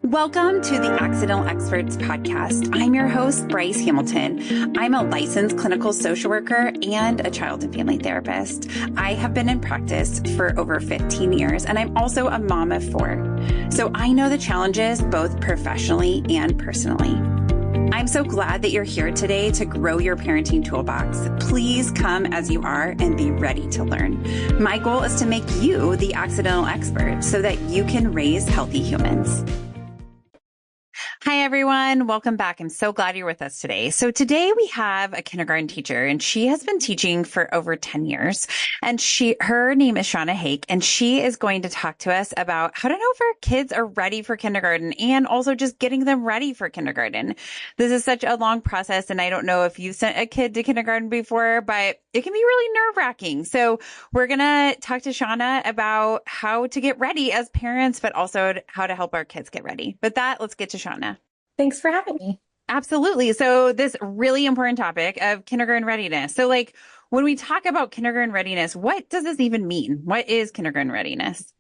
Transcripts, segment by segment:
Welcome to the Accidental Experts podcast. I'm your host, Bryce Hamilton. I'm a licensed clinical social worker and a child and family therapist. I have been in practice for over 15 years, and I'm also a mom of 4. So I know the challenges both professionally and personally. I'm so glad that you're here today to grow your parenting toolbox. Please come as you are and be ready to learn. My goal is to make you the accidental expert so that you can raise healthy humans. Hi, everyone. Welcome back. I'm so glad you're with us today. So today we have a kindergarten teacher, and she has been teaching for over 10 years. And her name is Shawna Hake, and she is going to talk to us about how to know if our kids are ready for kindergarten and also just getting them ready for kindergarten. This is such a long process, and I don't know if you've sent a kid to kindergarten before, but it can be really nerve-wracking. So we're going to talk to Shawna about how to get ready as parents, but also how to help our kids get ready. With that, let's get to Shawna. Thanks for having me. Absolutely. So this really important topic of kindergarten readiness. So when we talk about kindergarten readiness, what does this even mean? What is kindergarten readiness?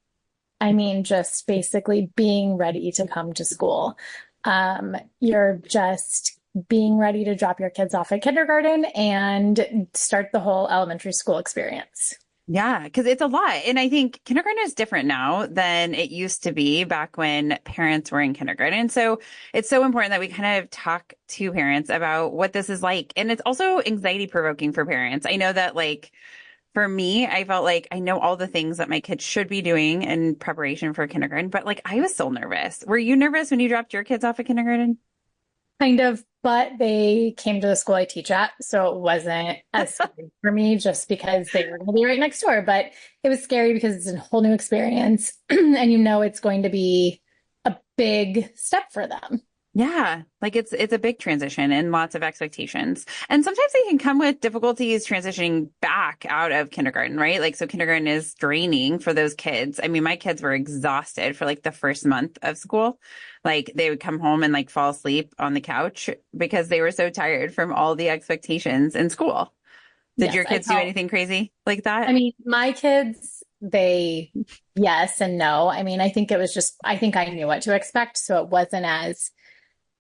I mean, just basically being ready to come to school. You're just being ready to drop your kids off at kindergarten and start the whole elementary school experience. Yeah, because it's a lot. And I think kindergarten is different now than it used to be back when parents were in kindergarten. So it's so important that we kind of talk to parents about what this is like. And it's also anxiety provoking for parents. I know that for me, I felt like I know all the things that my kids should be doing in preparation for kindergarten, but I was so nervous. Were you nervous when you dropped your kids off at kindergarten? Kind of, but they came to the school I teach at, so it wasn't as scary for me just because they were going to be right next door. But it was scary because it's a whole new experience and it's going to be a big step for them. Yeah, it's a big transition and lots of expectations. And sometimes they can come with difficulties transitioning back out of kindergarten, right? So kindergarten is draining for those kids. I mean, my kids were exhausted for the first month of school. They would come home and fall asleep on the couch because they were so tired from all the expectations in school. Did your kids do anything crazy like that? I mean, my kids, yes and no. I mean, I think I knew what to expect, so it wasn't as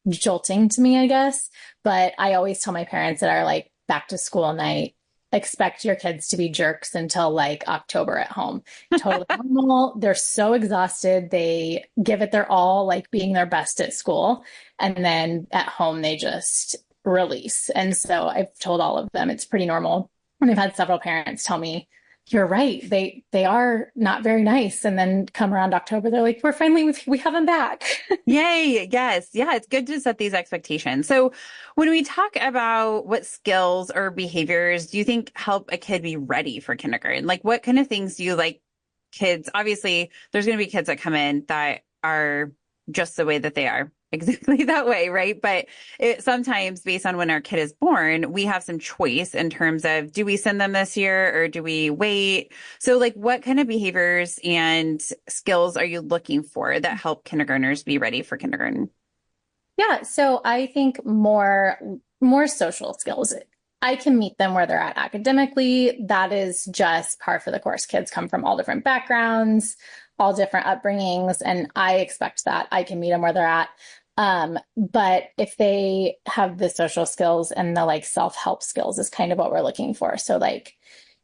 jolting to me, I guess. But I always tell my parents that are back to school night, expect your kids to be jerks until October at home. Totally normal. They're so exhausted. They give it their all, being their best at school. And then at home, they just release. And so I've told all of them it's pretty normal. And I've had several parents tell me, you're right. They are not very nice. And then come around October, they're like, we have them back. Yay. Yes. Yeah. It's good to set these expectations. So when we talk about what skills or behaviors do you think help a kid be ready for kindergarten? What kind of things do you like kids? Obviously, there's going to be kids that come in that are just the way that they are. Exactly that way, right? But sometimes based on when our kid is born, we have some choice in terms of, do we send them this year or do we wait? So what kind of behaviors and skills are you looking for that help kindergartners be ready for kindergarten? Yeah, so I think more social skills. I can meet them where they're at academically. That is just par for the course. Kids come from all different backgrounds, all different upbringings, and I expect that I can meet them where they're at. But if they have the social skills and the self-help skills is kind of what we're looking for. So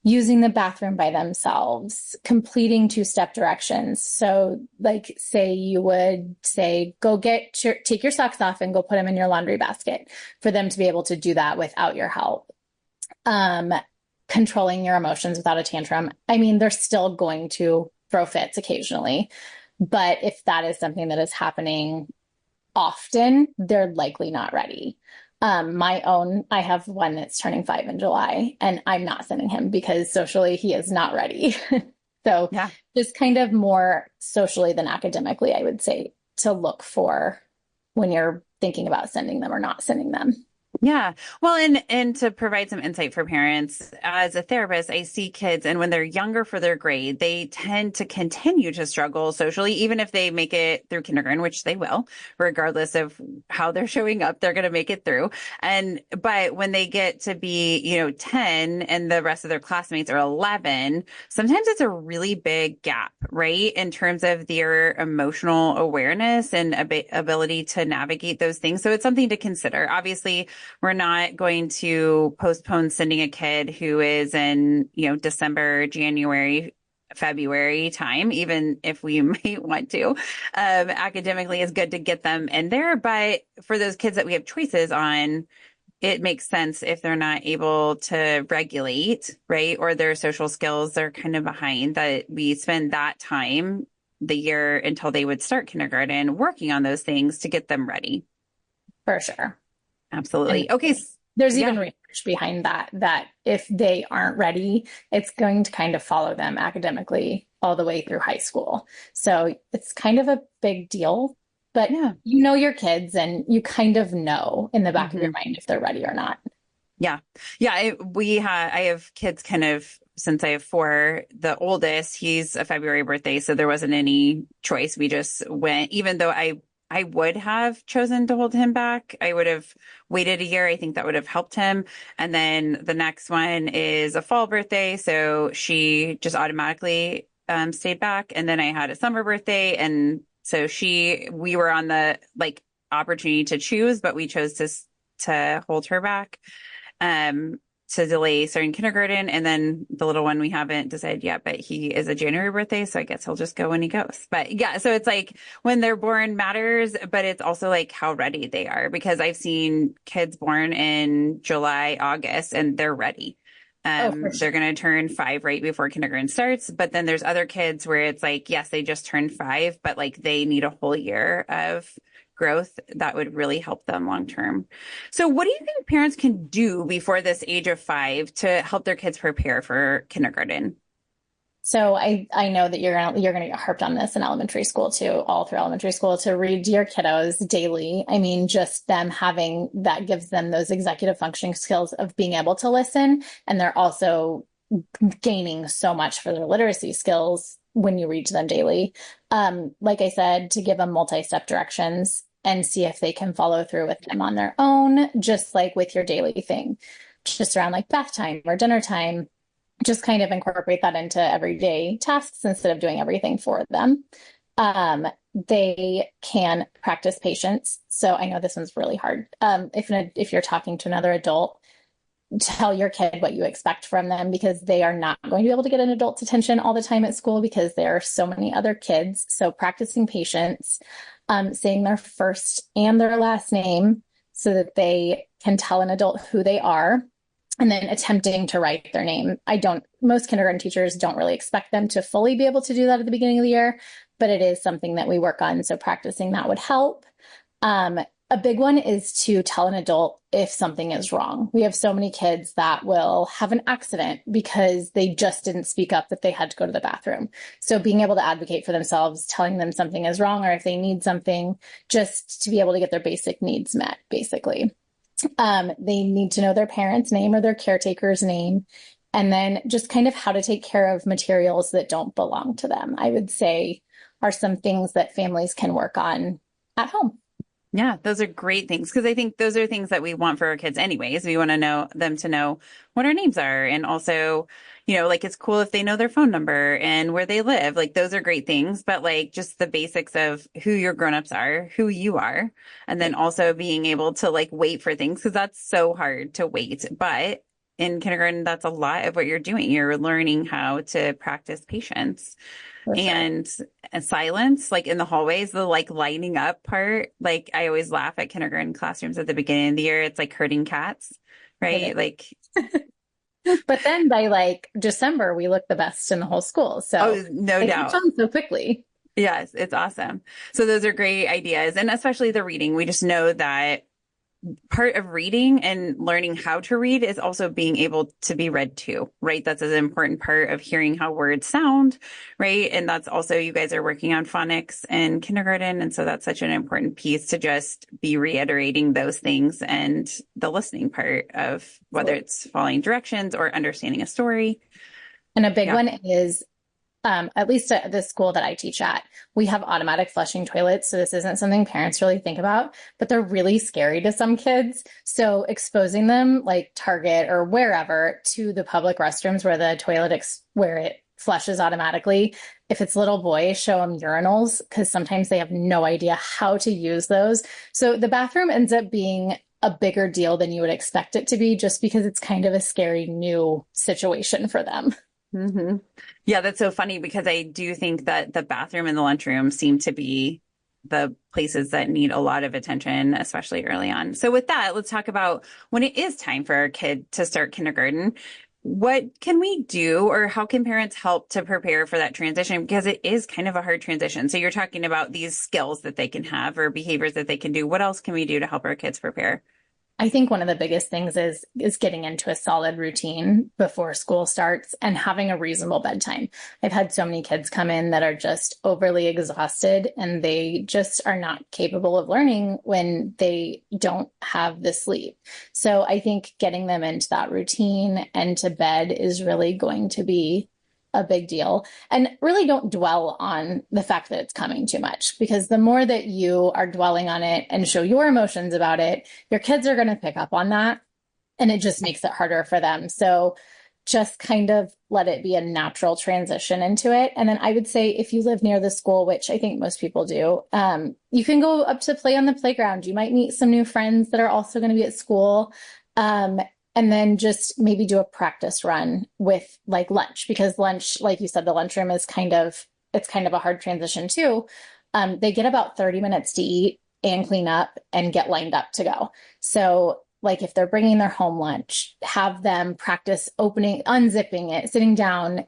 using the bathroom by themselves, completing 2-step directions. So say you would say, take your socks off and go put them in your laundry basket, for them to be able to do that without your help. Controlling your emotions without a tantrum. I mean, they're still going to throw fits occasionally, but if that is something that is happening often, they're likely not ready. I have one that's turning 5 in July, and I'm not sending him because socially he is not ready. So yeah, just kind of more socially than academically, I would say, to look for when you're thinking about sending them or not sending them. Yeah. Well, and to provide some insight for parents, as a therapist, I see kids and when they're younger for their grade, they tend to continue to struggle socially, even if they make it through kindergarten, which they will, regardless of how they're showing up, they're going to make it through. But when they get to be, 10 and the rest of their classmates are 11, sometimes it's a really big gap, right? In terms of their emotional awareness and ability to navigate those things. So it's something to consider. Obviously, we're not going to postpone sending a kid who is in, December, January, February time, even if we might want to. Academically, it's good to get them in there. But for those kids that we have choices on, it makes sense if they're not able to regulate, right? Or their social skills are kind of behind, that we spend that time the year until they would start kindergarten working on those things to get them ready. For sure. And Absolutely. Okay. there's Yeah. even research behind that if they aren't ready, it's going to kind of follow them academically all the way through high school. So it's kind of a big deal, but Yeah. you know your kids and you kind of know in the back of your mind if they're ready or not. Yeah. Yeah. I have kids kind of since I have four. The oldest, he's a February birthday, so there wasn't any choice. We just went, even though I would have chosen to hold him back. I would have waited a year. I think that would have helped him. And then the next one is a fall birthday. So she just automatically stayed back. And then I had a summer birthday. And so we were on the opportunity to choose, but we chose to hold her back. To delay starting kindergarten. And then the little one, we haven't decided yet, but he is a January birthday. So I guess he'll just go when he goes. But yeah, so it's like when they're born matters, but it's also like how ready they are, because I've seen kids born in July, August, and they're ready. For sure. They're going to turn 5 right before kindergarten starts. But then there's other kids where it's like, yes, they just turned 5, but like they need a whole year of growth that would really help them long term. So what do you think parents can do before this age of 5 to help their kids prepare for kindergarten? So I know that you're gonna get harped on this in elementary school too, all through elementary school, to read to your kiddos daily. I mean, just them having that gives them those executive functioning skills of being able to listen, and they're also gaining so much for their literacy skills when you read to them daily. Like I said, to give them multi-step directions and see if they can follow through with them on their own, just like with your daily thing, just around like bath time or dinner time. Just kind of incorporate that into everyday tasks instead of doing everything for them. They can practice patience. So I know this one's really hard. If you're talking to another adult, tell your kid what you expect from them, because they are not going to be able to get an adult's attention all the time at school because there are so many other kids. So practicing patience, saying their first and their last name so that they can tell an adult who they are, and then attempting to write their name. Most kindergarten teachers don't really expect them to fully be able to do that at the beginning of the year, but it is something that we work on. So practicing that would help. A big one is to tell an adult if something is wrong. We have so many kids that will have an accident because they just didn't speak up that they had to go to the bathroom. So being able to advocate for themselves, telling them something is wrong, or if they need something, just to be able to get their basic needs met, basically. They need to know their parent's name or their caretaker's name, and then just kind of how to take care of materials that don't belong to them, I would say, are some things that families can work on at home. Yeah, those are great things, because I think those are things that we want for our kids anyways. We want to know them to know what our names are. And also, it's cool if they know their phone number and where they live. Like those are great things, but like just the basics of who your grownups are, who you are, and then also being able to like wait for things, because that's so hard to wait. But in kindergarten, that's a lot of what you're doing. You're learning how to practice patience. For sure. And silence, like in the hallways, the like lining up part. Like I always laugh at kindergarten classrooms at the beginning of the year. It's like herding cats, right? Like, but then by like December, we look the best in the whole school. So no doubt. Catch on so quickly. Yes, it's awesome. So those are great ideas. And especially the reading. We just know that part of reading and learning how to read is also being able to be read to, right? That's an important part of hearing how words sound, right? And that's also, you guys are working on phonics in kindergarten. And so that's such an important piece to just be reiterating those things and the listening part of whether it's following directions or understanding a story. And a big Yeah. one is at least at the school that I teach at, we have automatic flushing toilets. So this isn't something parents really think about, but they're really scary to some kids. So exposing them like Target or wherever to the public restrooms where the where it flushes automatically. If it's little boys, show them urinals because sometimes they have no idea how to use those. So the bathroom ends up being a bigger deal than you would expect it to be just because it's kind of a scary new situation for them. Mm-hmm. Yeah, that's so funny because I do think that the bathroom and the lunchroom seem to be the places that need a lot of attention, especially early on. So with that, let's talk about when it is time for our kid to start kindergarten. What can we do or how can parents help to prepare for that transition? Because it is kind of a hard transition. So you're talking about these skills that they can have or behaviors that they can do. What else can we do to help our kids prepare? I think one of the biggest things is getting into a solid routine before school starts and having a reasonable bedtime. I've had so many kids come in that are just overly exhausted and they just are not capable of learning when they don't have the sleep. So I think getting them into that routine and to bed is really going to be a big deal. And really don't dwell on the fact that it's coming too much, because the more that you are dwelling on it and show your emotions about it, your kids are going to pick up on that. And it just makes it harder for them. So just kind of let it be a natural transition into it. And then I would say if you live near the school, which I think most people do, you can go up to play on the playground. You might meet some new friends that are also going to be at school. And then just maybe do a practice run with like lunch, because lunch, like you said, the lunchroom is it's kind of a hard transition too. They get about 30 minutes to eat and clean up and get lined up to go. So like if they're bringing their home lunch, have them practice opening, unzipping it, sitting down,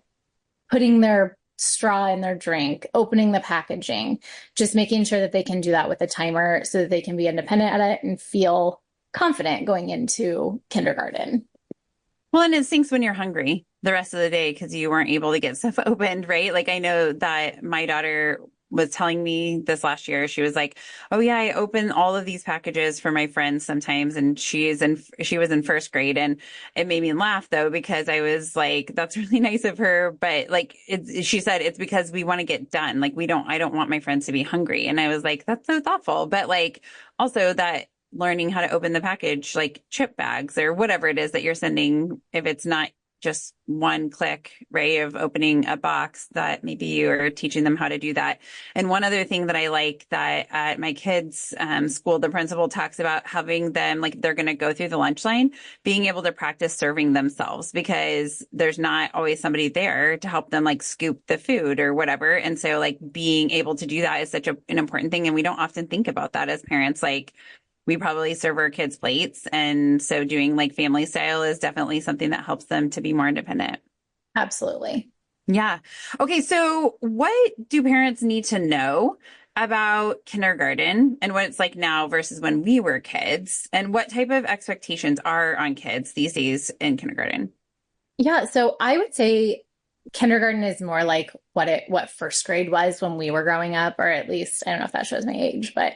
putting their straw in their drink, opening the packaging, just making sure that they can do that with a timer so that they can be independent at it and feel confident going into kindergarten. Well, and it stinks when you're hungry the rest of the day because you weren't able to get stuff opened, right? Like I know that my daughter was telling me this last year. She was like, "Oh yeah, I open all of these packages for my friends sometimes." And she was in first grade, and it made me laugh though because I was like, "That's really nice of her," but like she said, it's because we want to get done. Like I don't want my friends to be hungry, and I was like, "That's so thoughtful," but like also that learning how to open the package, like chip bags or whatever it is that you're sending, if it's not just one click, right, of opening a box, that maybe you're teaching them how to do that. And one other thing that I like that at my kids' school, the principal talks about having them, like they're going to go through the lunch line, being able to practice serving themselves because there's not always somebody there to help them like scoop the food or whatever. And so like being able to do that is such an important thing. And we don't often think about that as parents, like, we probably serve our kids plates. And so doing like family style is definitely something that helps them to be more independent. Absolutely. Yeah. Okay. So what do parents need to know about kindergarten and what it's like now versus when we were kids? And what type of expectations are on kids these days in kindergarten? Yeah. So I would say kindergarten is more like what first grade was when we were growing up, or at least I don't know if that shows my age, but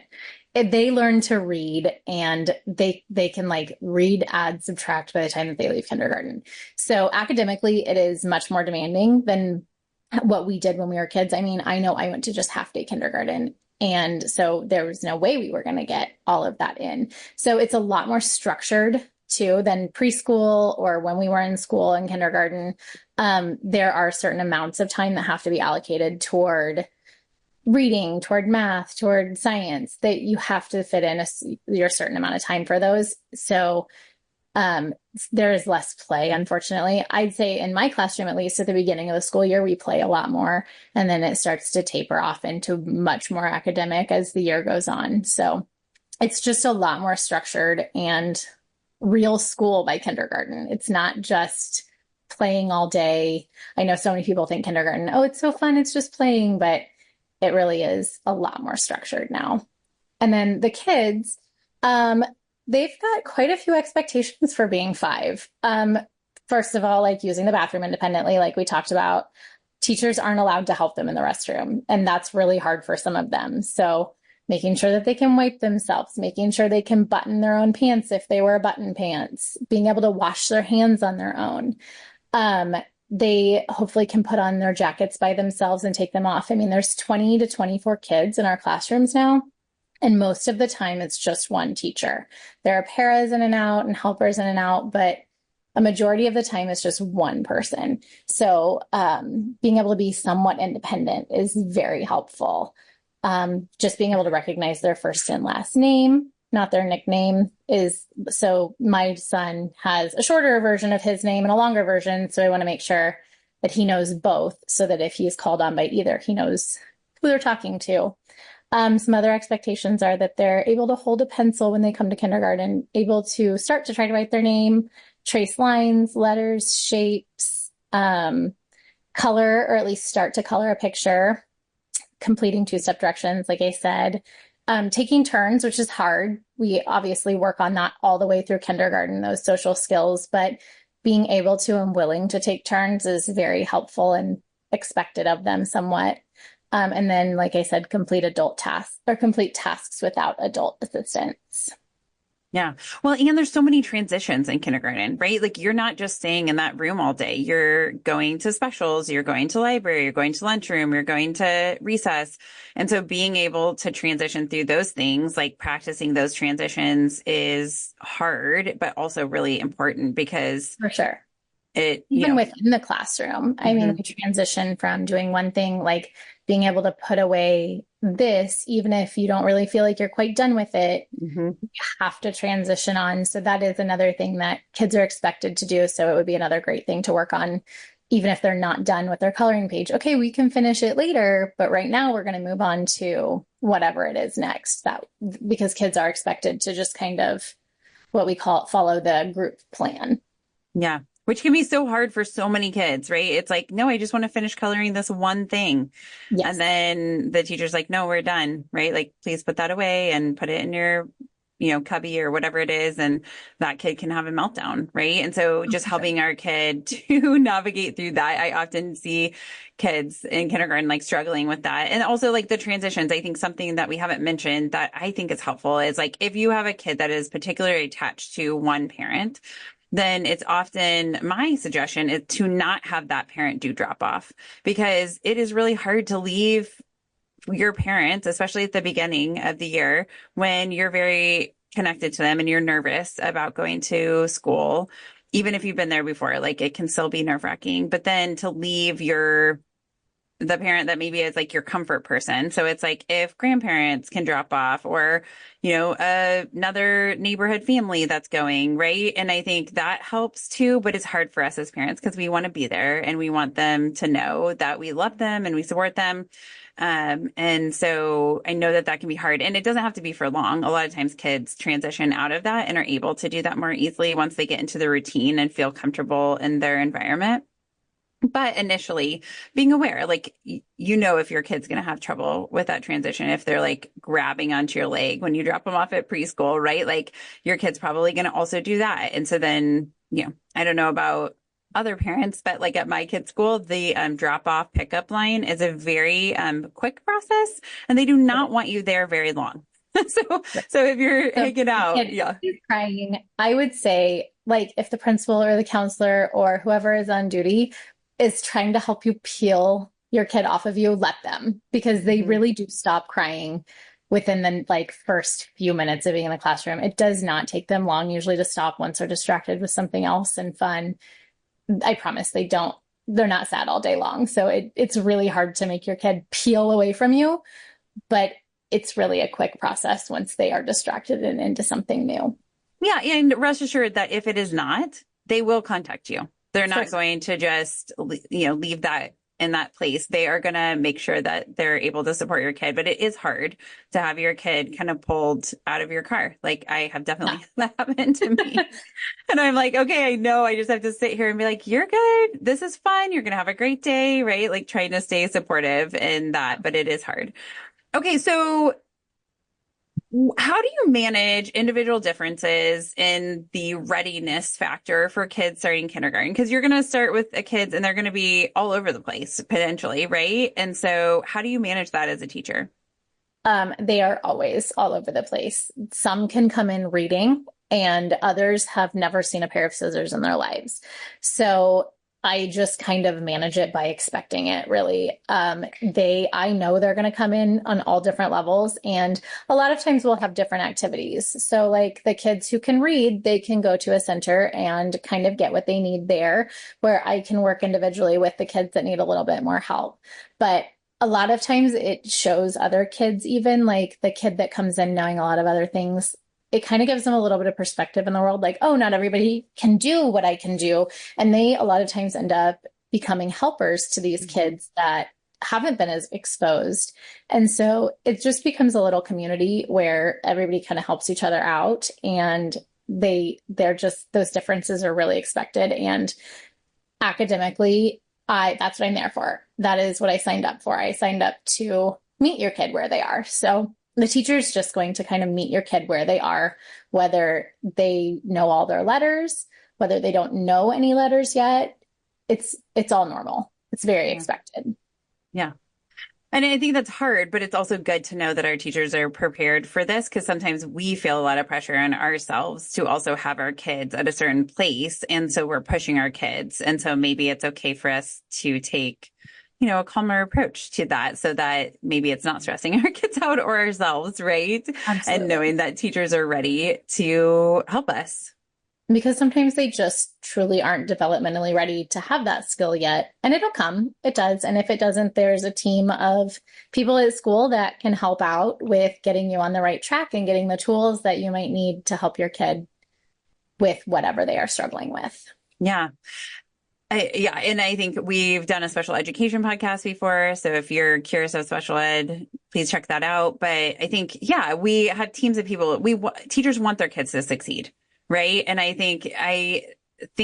they learn to read and they can like read, add, subtract by the time that they leave kindergarten. So academically, it is much more demanding than what we did when we were kids. I mean, I know I went to just half day kindergarten. And so there was no way we were going to get all of that in. So it's a lot more structured too than preschool or when we were in school and kindergarten. There are certain amounts of time that have to be allocated toward reading, toward math, toward science, that you have to fit in your certain amount of time for those. So there is less play, unfortunately. I'd say in my classroom, at least at the beginning of the school year, we play a lot more. And then it starts to taper off into much more academic as the year goes on. So it's just a lot more structured and real school by kindergarten. It's not just playing all day. I know so many people think kindergarten, oh, it's so fun, it's just playing, but it really is a lot more structured now. And then the kids, they've got quite a few expectations for being 5. First of all, like using the bathroom independently, like we talked about, teachers aren't allowed to help them in the restroom, and that's really hard for some of them. So making sure that they can wipe themselves, making sure they can button their own pants if they wear button pants, being able to wash their hands on their own. They hopefully can put on their jackets by themselves and take them off. I mean, there's 20 to 24 kids in our classrooms now, and most of the time it's just one teacher. There are paras in and out and helpers in and out, but a majority of the time it's just one person. So being able to be somewhat independent is very helpful. Just being able to recognize their first and last name, not their nickname, is so my son has a shorter version of his name and a longer version. So I want to make sure that he knows both so that if he's called on by either, he knows who they're talking to. Some other expectations are that they're able to hold a pencil when they come to kindergarten, able to start to try to write their name, trace lines, letters, shapes, color, or at least start to color a picture, completing 2-step directions, like I said, taking turns, which is hard. We obviously work on that all the way through kindergarten, those social skills, but being able to and willing to take turns is very helpful and expected of them somewhat. And then, like I said, complete adult tasks or complete tasks without adult assistance. Yeah. Well, and there's so many transitions in kindergarten, right? Like you're not just staying in that room all day. You're going to specials, you're going to library, you're going to lunchroom, you're going to recess. And so being able to transition through those things, like practicing those transitions is hard, but also really important because For sure. it, Even within the classroom, I mean, the transition from doing one thing, like being able to put away this, even if you don't really feel like you're quite done with it, you have to transition on. So that is another thing that kids are expected to do. So it would be another great thing to work on, even if they're not done with their coloring page. Okay, we can finish it later, but right now we're going to move on to whatever it is next. That because kids are expected to just kind of what we call follow the group plan. Yeah. Which can be so hard for so many kids, right? It's like, no, I just want to finish coloring this one thing. Yes. And then the teacher's like, no, we're done, right? Like, please put that away and put it in your, cubby or whatever it is. And that kid can have a meltdown, right? And so just helping our kid to navigate through that. I often see kids in kindergarten like struggling with that. And also like the transitions. I think something that we haven't mentioned that I think is helpful is like if you have a kid that is particularly attached to one parent, then it's often my suggestion is to not have that parent do drop off because it is really hard to leave your parents, especially at the beginning of the year when you're very connected to them and you're nervous about going to school. Even if you've been there before, like it can still be nerve-wracking, but then to leave the parent that maybe is like your comfort person. So it's like if grandparents can drop off or, another neighborhood family that's going, right? And I think that helps too, but it's hard for us as parents because we want to be there and we want them to know that we love them and we support them. And so I know that that can be hard and it doesn't have to be for long. A lot of times kids transition out of that and are able to do that more easily once they get into the routine and feel comfortable in their environment. But initially being aware, like, if your kid's going to have trouble with that transition, if they're like grabbing onto your leg when you drop them off at preschool, right? Like your kid's probably going to also do that. And so then, I don't know about other parents, but like at my kid's school, the drop off pickup line is a very quick process and they do not want you there very long. So if you're hanging out, crying, I would say like if the principal or the counselor or whoever is on duty is trying to help you peel your kid off of you, let them, because they really do stop crying within the like first few minutes of being in the classroom. It does not take them long usually to stop once they're distracted with something else and fun. I promise they're not sad all day long. So it's really hard to make your kid peel away from you, but it's really a quick process once they are distracted and into something new. Yeah. And rest assured that if it is not, they will contact you. They're not going to just, leave that in that place. They are going to make sure that they're able to support your kid. But it is hard to have your kid kind of pulled out of your car. Like I have definitely that happened to me. And I'm like, okay, I know I just have to sit here and be like, you're good. This is fun. You're going to have a great day, right? Like trying to stay supportive in that, but it is hard. Okay. So How do you manage individual differences in the readiness factor for kids starting kindergarten? Because you're going to start with the kids and they're going to be all over the place potentially, right? And so how do you manage that as a teacher? They are always all over the place. Some can come in reading, and others have never seen a pair of scissors in their lives. So I just kind of manage it by expecting it, really. I know they're going to come in on all different levels, and a lot of times we'll have different activities. So, like the kids who can read, they can go to a center and kind of get what they need there, where I can work individually with the kids that need a little bit more help. But a lot of times it shows other kids, even like the kid that comes in knowing a lot of other things, it kind of gives them a little bit of perspective in the world, like, oh, not everybody can do what I can do. And they a lot of times end up becoming helpers to these kids that haven't been as exposed. And so it just becomes a little community where everybody kind of helps each other out, and they're just, those differences are really expected. And academically, that's what I'm there for. That is what I signed up for. I signed up to meet your kid where they are. So the teacher's just going to kind of meet your kid where they are, whether they know all their letters, whether they don't know any letters yet. It's all normal. It's very expected. Yeah. And I think that's hard, but it's also good to know that our teachers are prepared for this, because sometimes we feel a lot of pressure on ourselves to also have our kids at a certain place. And so we're pushing our kids. And so maybe it's okay for us to take, a calmer approach to that, so that maybe it's not stressing our kids out or ourselves, right? Absolutely. And knowing that teachers are ready to help us. Because sometimes they just truly aren't developmentally ready to have that skill yet. And it'll come. It does. And if it doesn't, there's a team of people at school that can help out with getting you on the right track and getting the tools that you might need to help your kid with whatever they are struggling with. Yeah. And I think we've done a special education podcast before. So if you're curious of special ed, please check that out. But I think, we have teams of people. Teachers want their kids to succeed. Right. And I think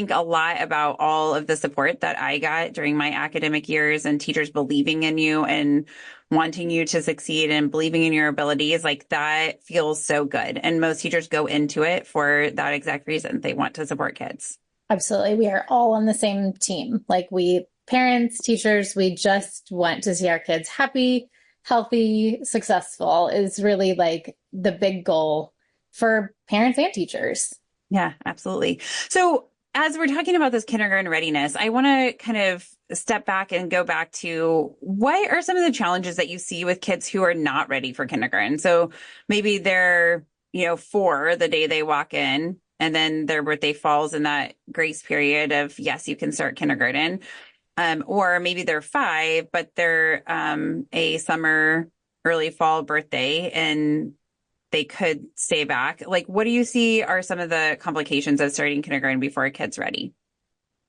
a lot about all of the support that I got during my academic years, and teachers believing in you and wanting you to succeed and believing in your abilities. Like, that feels so good. And most teachers go into it for that exact reason. They want to support kids. Absolutely. We are all on the same team. Like, we parents, teachers, we just want to see our kids happy, healthy, successful is really like the big goal for parents and teachers. Yeah, absolutely. So as we're talking about this kindergarten readiness, I want to kind of step back and go back to, what are some of the challenges that you see with kids who are not ready for kindergarten? So maybe they're, 4 the day they walk in, and then their birthday falls in that grace period of, yes, you can start kindergarten. Or maybe they're 5, but they're a summer, early fall birthday, and they could stay back. Like, what do you see are some of the complications of starting kindergarten before a kid's ready?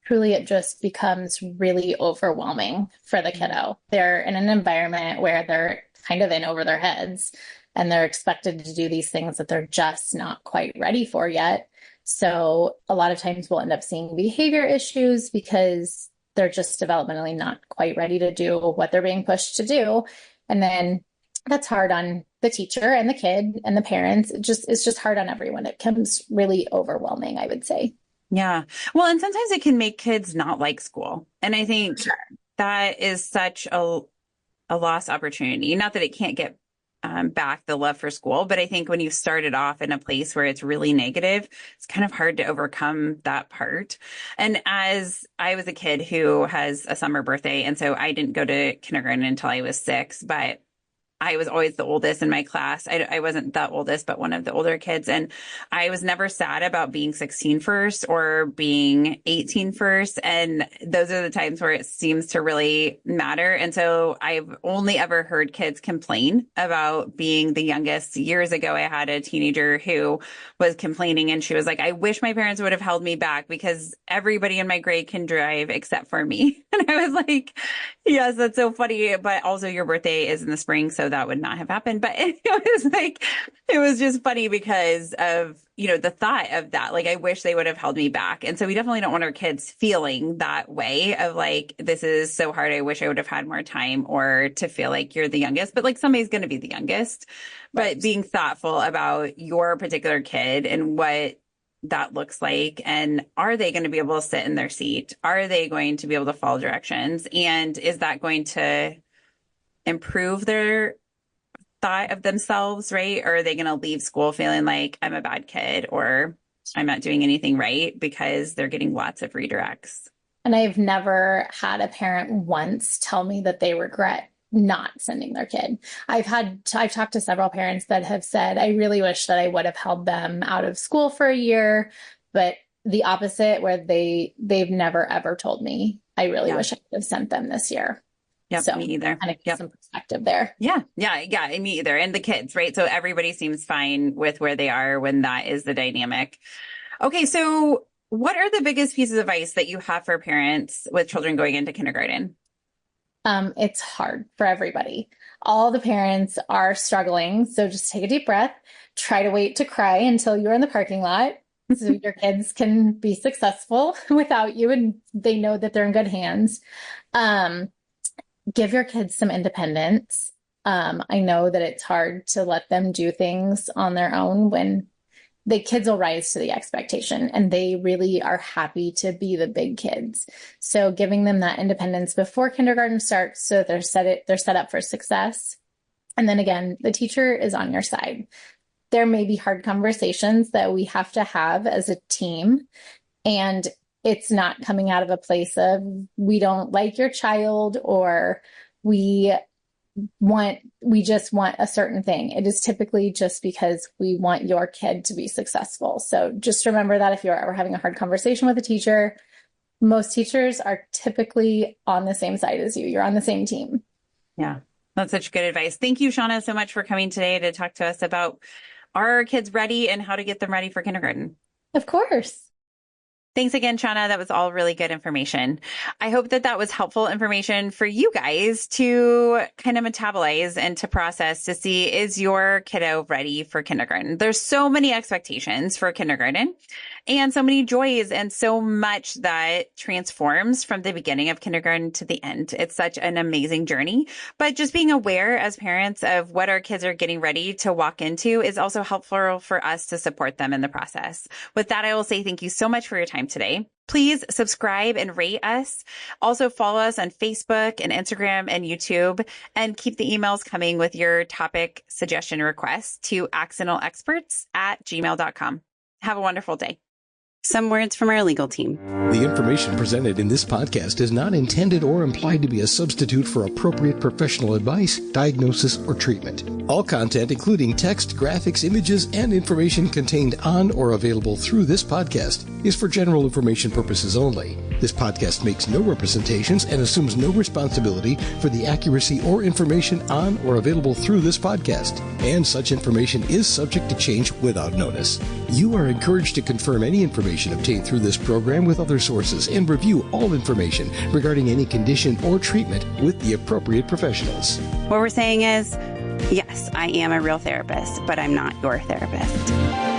Truly, it just becomes really overwhelming for the kiddo. They're in an environment where they're kind of in over their heads, and they're expected to do these things that they're just not quite ready for yet. So a lot of times we'll end up seeing behavior issues because they're just developmentally not quite ready to do what they're being pushed to do. And then that's hard on the teacher and the kid and the parents. It's just hard on everyone. It becomes really overwhelming, I would say. Yeah. Well, and sometimes it can make kids not like school. And I think that is such a lost opportunity. Not that it can't get back the love for school, but I think when you started off in a place where it's really negative, it's kind of hard to overcome that part. And as I was a kid who has a summer birthday, and so I didn't go to kindergarten until I was 6, but I was always the oldest in my class. I wasn't the oldest, but one of the older kids. And I was never sad about being 16 first or being 18 first. And those are the times where it seems to really matter. And so I've only ever heard kids complain about being the youngest. Years ago, I had a teenager who was complaining, and she was like, I wish my parents would have held me back because everybody in my grade can drive except for me. And I was like, yes, that's so funny. But also, your birthday is in the spring, so that would not have happened. But it was just funny because of, the thought of that. Like, I wish they would have held me back. And so we definitely don't want our kids feeling that way of like, this is so hard. I wish I would have had more time, or to feel like you're the youngest, but like somebody's going to be the youngest. But being thoughtful about your particular kid and what that looks like, and are they going to be able to sit in their seat? Are they going to be able to follow directions? And is that going to improve their thought of themselves, right? Or are they going to leave school feeling like I'm a bad kid or I'm not doing anything right because they're getting lots of redirects? And I've never had a parent once tell me that they regret not sending their kid. I've talked to several parents that have said, I really wish that I would have held them out of school for a year, but the opposite, where they've never ever told me, I really wish I could have sent them this year. Yep, so me either. Kind of get some perspective there. Yeah, me either. And the kids, right? So everybody seems fine with where they are when that is the dynamic. Okay, so what are the biggest pieces of advice that you have for parents with children going into kindergarten? It's hard for everybody. All the parents are struggling. So just take a deep breath, try to wait to cry until you're in the parking lot so your kids can be successful without you and they know that they're in good hands. Give your kids some independence. I know that it's hard to let them do things on their own when the kids will rise to the expectation and they really are happy to be the big kids. So giving them that independence before kindergarten starts so that they're set up for success. And then again, the teacher is on your side. There may be hard conversations that we have to have as a team, and it's not coming out of a place of we don't like your child or we just want a certain thing. It is typically just because we want your kid to be successful. So just remember that if you're ever having a hard conversation with a teacher, most teachers are typically on the same side as you. You're on the same team. Yeah, that's such good advice. Thank you, Shawna, so much for coming today to talk to us about are our kids ready and how to get them ready for kindergarten. Of course. Thanks again, Shawna. That was all really good information. I hope that was helpful information for you guys to kind of metabolize and to process to see, is your kiddo ready for kindergarten? There's so many expectations for kindergarten and so many joys and so much that transforms from the beginning of kindergarten to the end. It's such an amazing journey, but just being aware as parents of what our kids are getting ready to walk into is also helpful for us to support them in the process. With that, I will say thank you so much for your time today. Please subscribe and rate us. Also follow us on Facebook and Instagram and YouTube, and keep the emails coming with your topic suggestion requests to accidentalexperts@gmail.com. Have a wonderful day. Some words from our legal team. The information presented in this podcast is not intended or implied to be a substitute for appropriate professional advice, diagnosis, or treatment. All content, including text, graphics, images, and information contained on or available through this podcast, is for general information purposes only. This podcast makes no representations and assumes no responsibility for the accuracy or information on or available through this podcast, and such information is subject to change without notice. You are encouraged to confirm any information obtained through this program with other sources and review all information regarding any condition or treatment with the appropriate professionals. What we're saying is, yes, I am a real therapist, but I'm not your therapist.